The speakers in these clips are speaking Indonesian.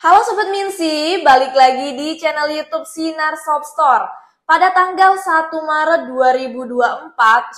Halo Sobat Minsi, balik lagi di channel YouTube Sinar Shopstore. Pada tanggal 1 Maret 2024,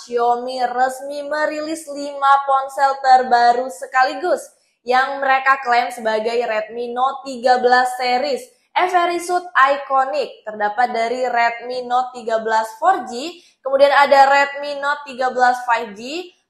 Xiaomi resmi merilis 5 ponsel terbaru sekaligus yang mereka klaim sebagai Redmi Note 13 series. Very Suit Iconic, terdapat dari Redmi Note 13 4G, kemudian ada Redmi Note 13 5G,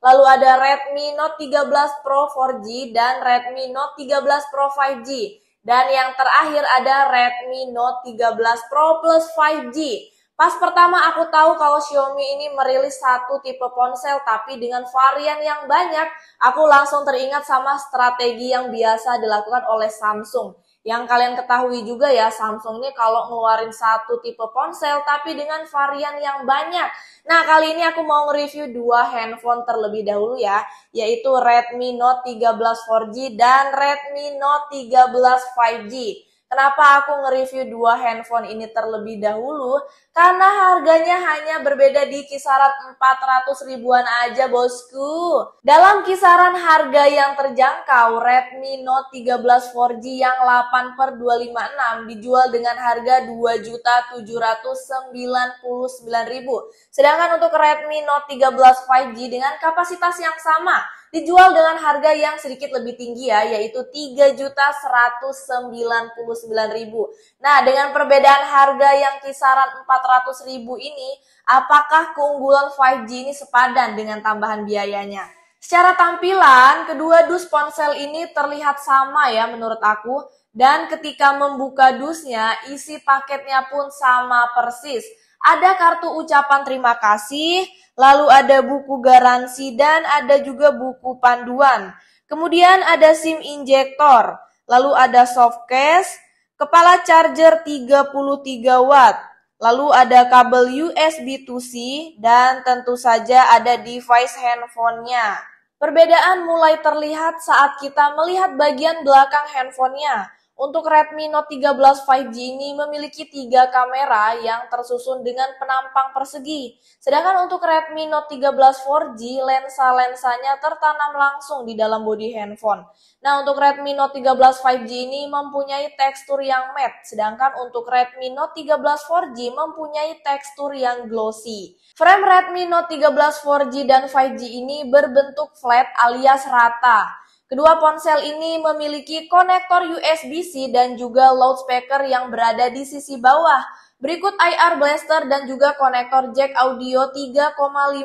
lalu ada Redmi Note 13 Pro 4G dan Redmi Note 13 Pro 5G. Dan yang terakhir ada Redmi Note 13 Pro Plus 5G. Pas pertama aku tahu kalau Xiaomi ini merilis satu tipe ponsel tapi dengan varian yang banyak, aku langsung teringat sama strategi yang biasa dilakukan oleh Samsung. Yang kalian ketahui juga ya, Samsung ini kalau ngeluarin satu tipe ponsel tapi dengan varian yang banyak. Nah, kali ini aku mau nge-review dua handphone terlebih dahulu ya, yaitu Redmi Note 13 4G dan Redmi Note 13 5G. Kenapa aku nge-review dua handphone ini terlebih dahulu? Karena harganya hanya berbeda di kisaran 400 ribuan aja bosku. Dalam kisaran harga yang terjangkau, Redmi Note 13 4G yang 8/256 dijual dengan harga 2.799.000. Sedangkan untuk Redmi Note 13 5G dengan kapasitas yang sama dijual dengan harga yang sedikit lebih tinggi ya, yaitu 3.199.000. Nah, dengan perbedaan harga yang kisaran 400.000 ini, apakah keunggulan 5G ini sepadan dengan tambahan biayanya? Secara tampilan, kedua dus ponsel ini terlihat sama ya menurut aku, dan ketika membuka dusnya, isi paketnya pun sama persis. Ada kartu ucapan terima kasih, lalu ada buku garansi, dan ada juga buku panduan. Kemudian ada SIM injektor, lalu ada soft case, kepala charger 33 watt, lalu ada kabel USB to-C, dan tentu saja ada device handphonenya. Perbedaan mulai terlihat saat kita melihat bagian belakang handphonenya. Untuk Redmi Note 13 5G ini memiliki 3 kamera yang tersusun dengan penampang persegi. Sedangkan untuk Redmi Note 13 4G, lensa-lensanya tertanam langsung di dalam bodi handphone. Nah, untuk Redmi Note 13 5G ini mempunyai tekstur yang matte, sedangkan untuk Redmi Note 13 4G mempunyai tekstur yang glossy. Frame Redmi Note 13 4G dan 5G ini berbentuk flat alias rata. Kedua ponsel ini memiliki konektor USB-C dan juga loudspeaker yang berada di sisi bawah. Berikut IR blaster dan juga konektor jack audio 3,5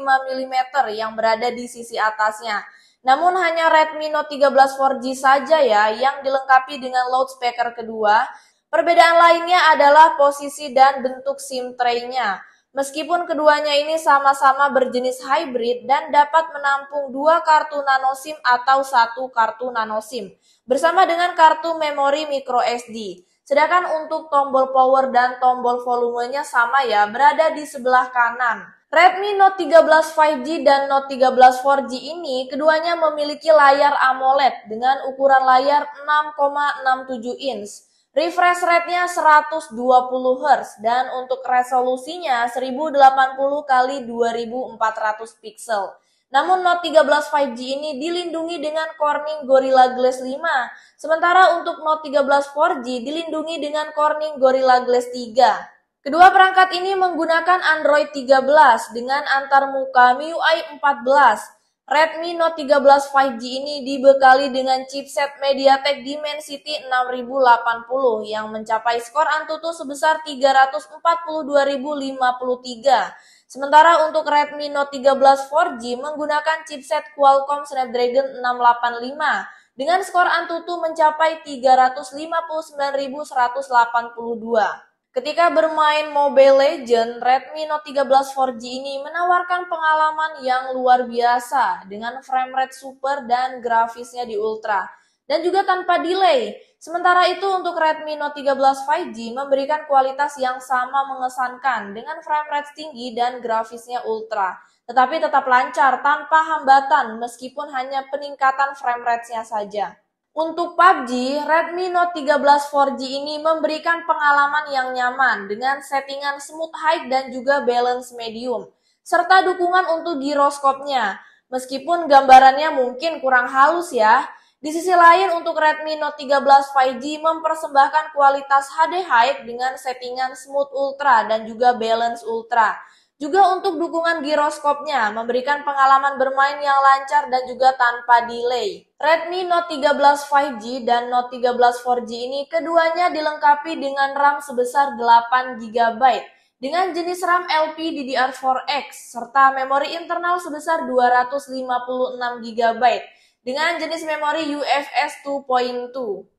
mm yang berada di sisi atasnya. Namun hanya Redmi Note 13 4G saja ya yang dilengkapi dengan loudspeaker kedua. Perbedaan lainnya adalah posisi dan bentuk SIM tray-nya. Meskipun keduanya ini sama-sama berjenis hybrid dan dapat menampung 2 kartu nano SIM atau 1 kartu nano SIM bersama dengan kartu memori micro SD. Sedangkan untuk tombol power dan tombol volumenya sama ya, berada di sebelah kanan. Redmi Note 13 5G dan Note 13 4G ini keduanya memiliki layar AMOLED dengan ukuran layar 6,67 inch. Refresh rate-nya 120 Hz dan untuk resolusinya 1080 x 2400 pixel. Namun Note 13 5G ini dilindungi dengan Corning Gorilla Glass 5, sementara untuk Note 13 4G dilindungi dengan Corning Gorilla Glass 3. Kedua perangkat ini menggunakan Android 13 dengan antarmuka MIUI 14. Redmi Note 13 5G ini dibekali dengan chipset MediaTek Dimensity 6080 yang mencapai skor Antutu sebesar 342.053. Sementara untuk Redmi Note 13 4G menggunakan chipset Qualcomm Snapdragon 685 dengan skor Antutu mencapai 359.182. Ketika bermain Mobile Legends, Redmi Note 13 4G ini menawarkan pengalaman yang luar biasa dengan frame rate super dan grafisnya di ultra dan juga tanpa delay. Sementara itu untuk Redmi Note 13 5G memberikan kualitas yang sama mengesankan dengan frame rate tinggi dan grafisnya ultra, tetapi tetap lancar tanpa hambatan meskipun hanya peningkatan frame rate-nya saja. Untuk PUBG, Redmi Note 13 4G ini memberikan pengalaman yang nyaman dengan settingan smooth high dan juga balance medium, serta dukungan untuk giroskopnya. Meskipun gambarannya mungkin kurang halus ya, Di sisi lain, untuk Redmi Note 13 5G mempersembahkan kualitas HD High dengan settingan Smooth Ultra dan juga Balance Ultra. Juga untuk dukungan giroskopnya, memberikan pengalaman bermain yang lancar dan juga tanpa delay. Redmi Note 13 5G dan Note 13 4G ini keduanya dilengkapi dengan RAM sebesar 8GB dengan jenis RAM LPDDR4X serta memori internal sebesar 256GB dengan jenis memori UFS 2.2.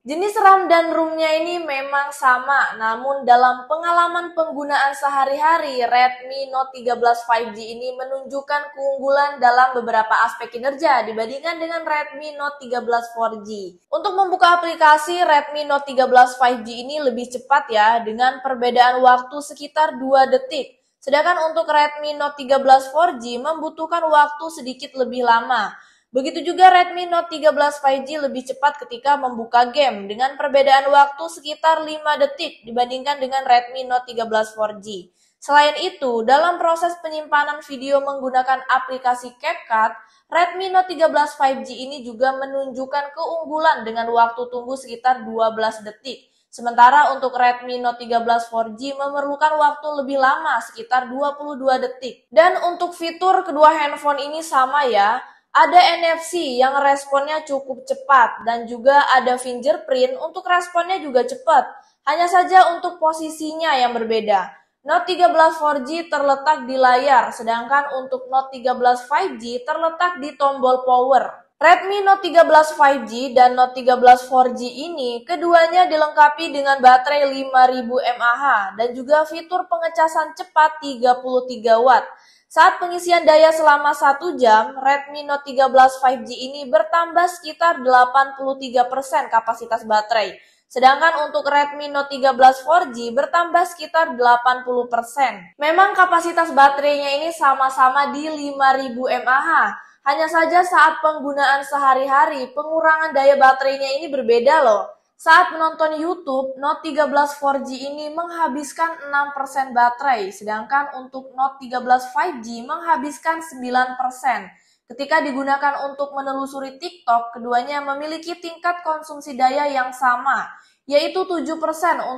Jenis RAM dan ROM-nya ini memang sama, namun dalam pengalaman penggunaan sehari-hari, Redmi Note 13 5G ini menunjukkan keunggulan dalam beberapa aspek kinerja dibandingkan dengan Redmi Note 13 4G. Untuk membuka aplikasi, Redmi Note 13 5G ini lebih cepat ya, dengan perbedaan waktu sekitar 2 detik. Sedangkan untuk Redmi Note 13 4G membutuhkan waktu sedikit lebih lama. Begitu juga Redmi Note 13 5G lebih cepat ketika membuka game dengan perbedaan waktu sekitar 5 detik dibandingkan dengan Redmi Note 13 4G. Selain itu, dalam proses penyimpanan video menggunakan aplikasi CapCut, Redmi Note 13 5G ini juga menunjukkan keunggulan dengan waktu tunggu sekitar 12 detik. Sementara untuk Redmi Note 13 4G memerlukan waktu lebih lama sekitar 22 detik. Dan untuk fitur kedua handphone ini sama ya. Ada NFC yang responnya cukup cepat dan juga ada fingerprint untuk responnya juga cepat. Hanya saja untuk posisinya yang berbeda. Note 13 4G terletak di layar, sedangkan untuk Note 13 5G terletak di tombol power. Redmi Note 13 5G dan Note 13 4G ini keduanya dilengkapi dengan baterai 5000 mAh dan juga fitur pengecasan cepat 33 Watt. Saat pengisian daya selama 1 jam, Redmi Note 13 5G ini bertambah sekitar 83% kapasitas baterai. Sedangkan untuk Redmi Note 13 4G bertambah sekitar 80%. Memang kapasitas baterainya ini sama-sama di 5000 mAh. Hanya saja saat penggunaan sehari-hari, pengurangan daya baterainya ini berbeda loh. Saat menonton YouTube, Note 13 4G ini menghabiskan 6% baterai, sedangkan untuk Note 13 5G menghabiskan 9%. Ketika digunakan untuk menelusuri TikTok, keduanya memiliki tingkat konsumsi daya yang sama, yaitu 7%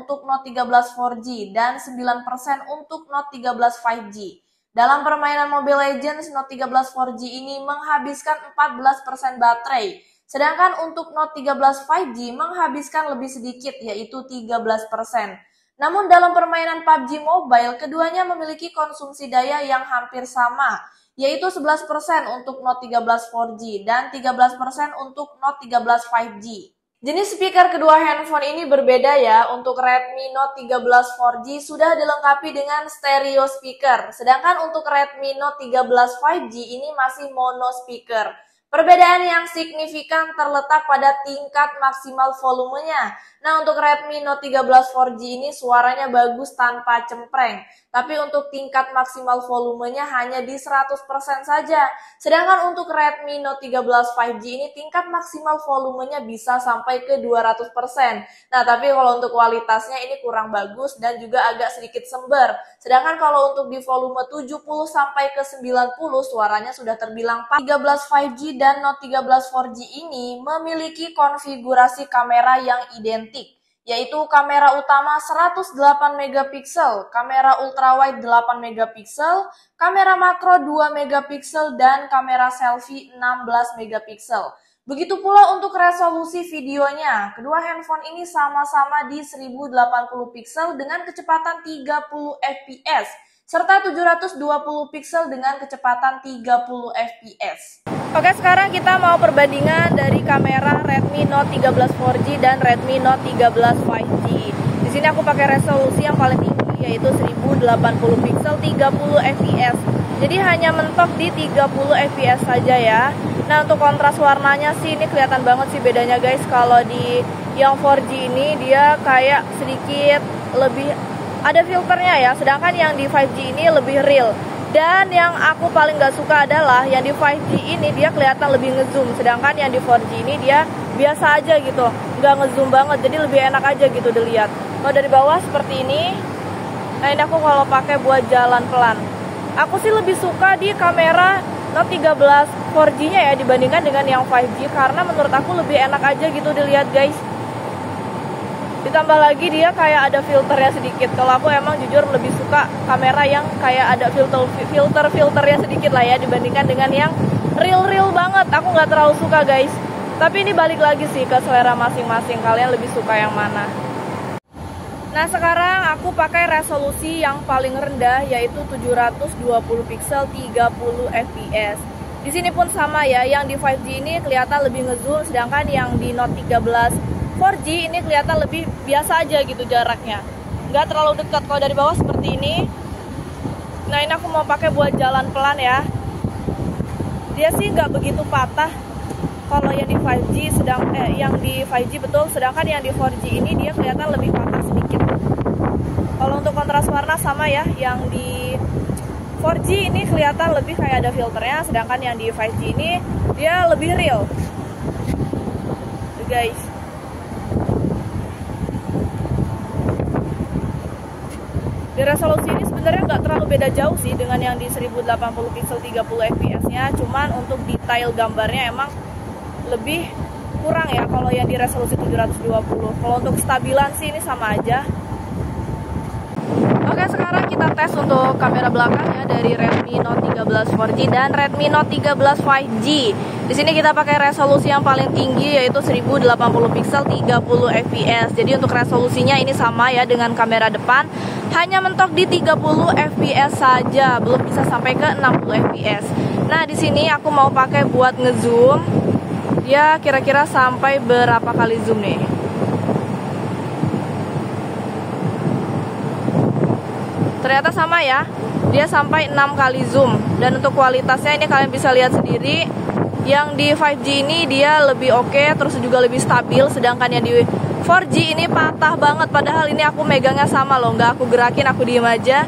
untuk Note 13 4G dan 9% untuk Note 13 5G. Dalam permainan Mobile Legends, Note 13 4G ini menghabiskan 14% baterai, sedangkan untuk Note 13 5G menghabiskan lebih sedikit, yaitu 13%. Namun dalam permainan PUBG Mobile, keduanya memiliki konsumsi daya yang hampir sama, yaitu 11% untuk Note 13 4G dan 13% untuk Note 13 5G. Jenis speaker kedua handphone ini berbeda ya. Untuk Redmi Note 13 4G sudah dilengkapi dengan stereo speaker, sedangkan untuk Redmi Note 13 5G ini masih mono speaker. Perbedaan yang signifikan terletak pada tingkat maksimal volumenya. Nah, untuk Redmi Note 13 4G ini suaranya bagus tanpa cempreng. Tapi untuk tingkat maksimal volumenya hanya di 100% saja. Sedangkan untuk Redmi Note 13 5G ini tingkat maksimal volumenya bisa sampai ke 200%. Nah, tapi kalau untuk kualitasnya ini kurang bagus dan juga agak sedikit sember. Sedangkan kalau untuk di volume 70 sampai ke 90 suaranya sudah terbilang pas. 13 5G dan Note 13 4G ini memiliki konfigurasi kamera yang identik, yaitu kamera utama 108 MP, kamera ultrawide 8 MP, kamera makro 2 MP, dan kamera selfie 16 MP. Begitu pula untuk resolusi videonya. Kedua handphone ini sama-sama di 1080 pixel dengan kecepatan 30 fps, serta 720 pixel dengan kecepatan 30 fps. Oke, sekarang kita mau perbandingan dari kamera Redmi Note 13 4G dan Redmi Note 13 5G. Di sini aku pakai resolusi yang paling tinggi, yaitu 1080 pixel 30 fps. Jadi hanya mentok di 30 fps saja ya. Nah, untuk kontras warnanya sih ini kelihatan banget sih bedanya guys. Kalau di yang 4G ini dia kayak sedikit lebih ada filternya ya, sedangkan yang di 5G ini lebih real. Dan yang aku paling gak suka adalah yang di 5G ini dia kelihatan lebih ngezoom, sedangkan yang di 4G ini dia biasa aja gitu, gak ngezoom banget, jadi lebih enak aja gitu dilihat. Kalau dari bawah seperti ini, nah ini aku kalau pakai buat jalan pelan. Aku sih lebih suka di kamera Note 13 4G-nya ya dibandingkan dengan yang 5G, karena menurut aku lebih enak aja gitu dilihat guys. Ditambah lagi dia kayak ada filternya sedikit. Kalau aku emang jujur lebih suka kamera yang kayak ada filternya sedikit lah ya, dibandingkan dengan yang real banget. Aku nggak terlalu suka guys. Tapi ini balik lagi sih ke selera masing-masing, kalian lebih suka yang mana. Nah sekarang aku pakai resolusi yang paling rendah, yaitu 720 pixel 30 fps. Di sini pun sama ya, yang di 5G ini kelihatan lebih ngezoom, sedangkan yang di Note 13 4G ini kelihatan lebih biasa aja gitu jaraknya, nggak terlalu dekat. Kalau dari bawah seperti ini. Nah ini aku mau pakai buat jalan pelan ya. Dia sih nggak begitu patah kalau yang di 5G, yang di 5G betul, sedangkan yang di 4G ini dia kelihatan lebih patah sedikit. Kalau untuk kontras warna sama ya, yang di 4G ini kelihatan lebih kayak ada filternya, sedangkan yang di 5G ini dia lebih real. Tuh guys. Di resolusi ini sebenarnya nggak terlalu beda jauh sih dengan yang di 1080 pixel 30 fps-nya, cuman untuk detail gambarnya emang lebih kurang ya kalau yang di resolusi 720. Kalau untuk stabilan sih ini sama aja. Oke, sekarang kita tes untuk kamera belakang ya dari Redmi Note 13 4G dan Redmi Note 13 5G. Di sini kita pakai resolusi yang paling tinggi yaitu 1080 pixel 30 fps. Jadi untuk resolusinya ini sama ya dengan kamera depan, hanya mentok di 30 fps saja, belum bisa sampai ke 60 fps. Nah, di sini aku mau pakai buat ngezoom. Ya, kira-kira sampai berapa kali zoom nih? Ternyata sama ya, dia sampai 6 kali zoom. Dan untuk kualitasnya ini kalian bisa lihat sendiri, yang di 5G ini dia lebih oke, terus juga lebih stabil. Sedangkan yang di 4G ini patah banget, padahal ini aku megangnya sama loh, nggak aku gerakin, aku diem aja.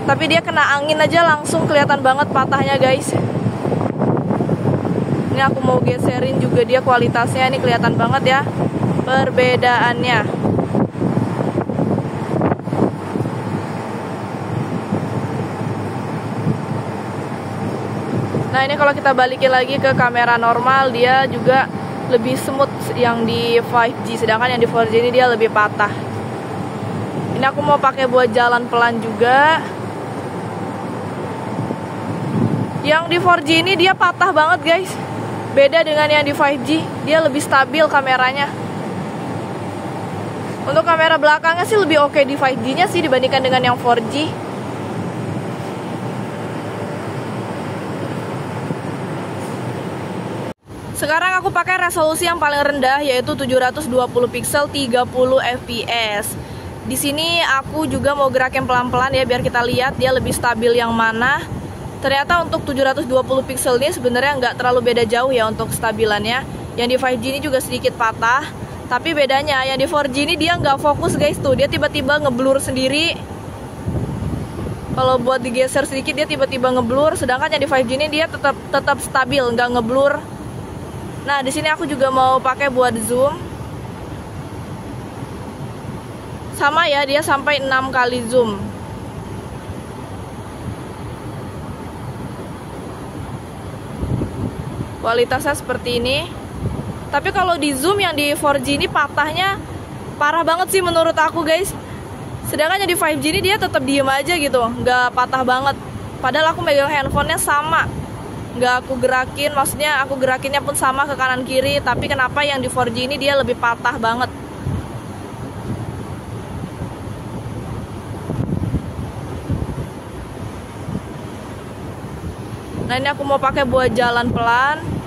Tapi dia kena angin aja langsung kelihatan banget patahnya guys. Ini aku mau geserin juga, dia kualitasnya ini kelihatan banget ya perbedaannya. Nah ini kalau kita balikin lagi ke kamera normal, dia juga lebih smooth yang di 5G, sedangkan yang di 4G ini dia lebih patah. Ini aku mau pakai buat jalan pelan juga. Yang di 4G ini dia patah banget guys. Beda dengan yang di 5G, dia lebih stabil kameranya. Untuk kamera belakangnya sih lebih oke di 5G-nya sih dibandingkan dengan yang 4G. Sekarang aku pakai resolusi yang paling rendah yaitu 720 pixel 30 fps. Di sini aku juga mau gerakin pelan-pelan ya biar kita lihat dia lebih stabil yang mana. Ternyata untuk 720 pixel ini sebenarnya nggak terlalu beda jauh ya untuk stabilannya. Yang di 5G ini juga sedikit patah, tapi bedanya yang di 4G ini dia nggak fokus guys tuh, dia tiba-tiba ngeblur sendiri. Kalau buat digeser sedikit dia tiba-tiba ngeblur, sedangkan yang di 5G ini dia tetap stabil, nggak ngeblur. Nah, di sini aku juga mau pakai buat zoom. Sama ya, dia sampai 6 kali zoom. Kualitasnya seperti ini. Tapi kalau di zoom yang di 4G ini patahnya parah banget sih menurut aku guys. Sedangkan yang di 5G ini dia tetap diem aja gitu, nggak patah banget. Padahal aku megang handphonenya sama, nggak aku gerakin, maksudnya aku gerakinnya pun sama ke kanan kiri, tapi kenapa yang di 4G ini dia lebih patah banget. Nah ini aku mau pakai buat jalan pelan.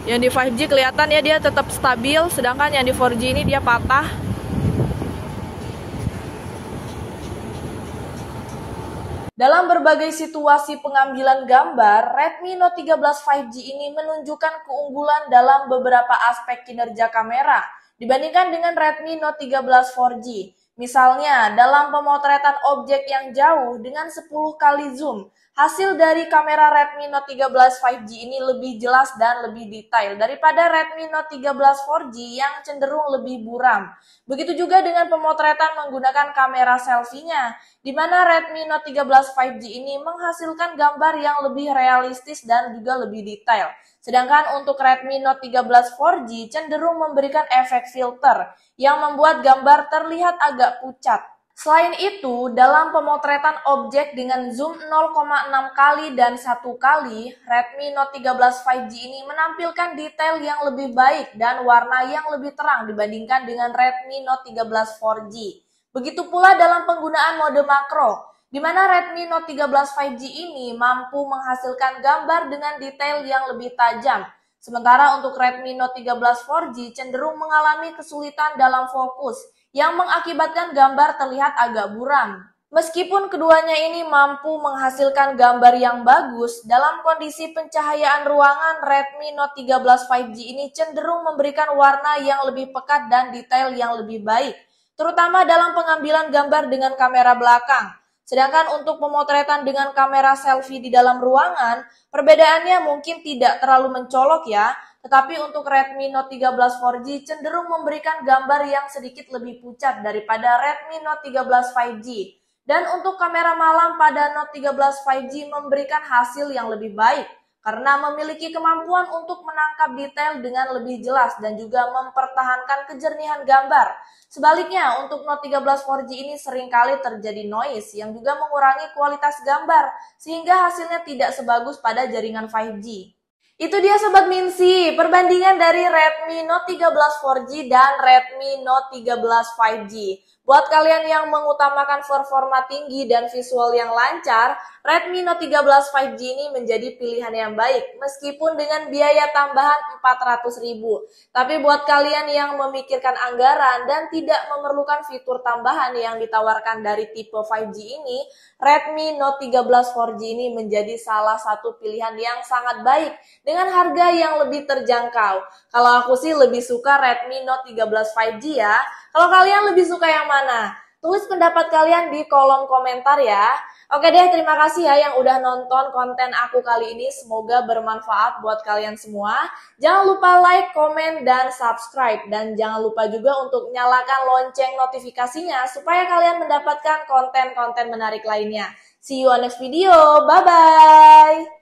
Yang di 5G kelihatan ya dia tetap stabil, sedangkan yang di 4G ini dia patah. Dalam berbagai situasi pengambilan gambar, Redmi Note 13 5G ini menunjukkan keunggulan dalam beberapa aspek kinerja kamera dibandingkan dengan Redmi Note 13 4G. Misalnya, dalam pemotretan objek yang jauh dengan 10 kali zoom, hasil dari kamera Redmi Note 13 5G ini lebih jelas dan lebih detail daripada Redmi Note 13 4G yang cenderung lebih buram. Begitu juga dengan pemotretan menggunakan kamera selfie-nya, di mana Redmi Note 13 5G ini menghasilkan gambar yang lebih realistis dan juga lebih detail. Sedangkan untuk Redmi Note 13 4G cenderung memberikan efek filter yang membuat gambar terlihat agak pucat. Selain itu, dalam pemotretan objek dengan zoom 0,6 kali dan 1 kali, Redmi Note 13 5G ini menampilkan detail yang lebih baik dan warna yang lebih terang dibandingkan dengan Redmi Note 13 4G. Begitu pula dalam penggunaan mode makro, di mana Redmi Note 13 5G ini mampu menghasilkan gambar dengan detail yang lebih tajam. Sementara untuk Redmi Note 13 4G cenderung mengalami kesulitan dalam fokus yang mengakibatkan gambar terlihat agak buram. Meskipun keduanya ini mampu menghasilkan gambar yang bagus, dalam kondisi pencahayaan ruangan Redmi Note 13 5G ini cenderung memberikan warna yang lebih pekat dan detail yang lebih baik, terutama dalam pengambilan gambar dengan kamera belakang. Sedangkan untuk pemotretan dengan kamera selfie di dalam ruangan, perbedaannya mungkin tidak terlalu mencolok ya, tetapi untuk Redmi Note 13 4G cenderung memberikan gambar yang sedikit lebih pucat daripada Redmi Note 13 5G. Dan untuk kamera malam pada Note 13 5G memberikan hasil yang lebih baik, karena memiliki kemampuan untuk menangkap detail dengan lebih jelas dan juga mempertahankan kejernihan gambar. Sebaliknya, untuk Note 13 4G ini seringkali terjadi noise yang juga mengurangi kualitas gambar, sehingga hasilnya tidak sebagus pada jaringan 5G. Itu dia Sobat Minsi, perbandingan dari Redmi Note 13 4G dan Redmi Note 13 5G. Buat kalian yang mengutamakan performa tinggi dan visual yang lancar, Redmi Note 13 5G ini menjadi pilihan yang baik, meskipun dengan biaya tambahan 400.000. Tapi buat kalian yang memikirkan anggaran dan tidak memerlukan fitur tambahan yang ditawarkan dari tipe 5G ini, Redmi Note 13 4G ini menjadi salah satu pilihan yang sangat baik dengan harga yang lebih terjangkau. Kalau aku sih lebih suka Redmi Note 13 5G ya. Kalau kalian lebih suka yang mana? Tulis pendapat kalian di kolom komentar ya. Oke deh, terima kasih ya yang udah nonton konten aku kali ini. Semoga bermanfaat buat kalian semua. Jangan lupa like, komen, dan subscribe. Dan jangan lupa juga untuk nyalakan lonceng notifikasinya supaya kalian mendapatkan konten-konten menarik lainnya. See you on next video. Bye-bye.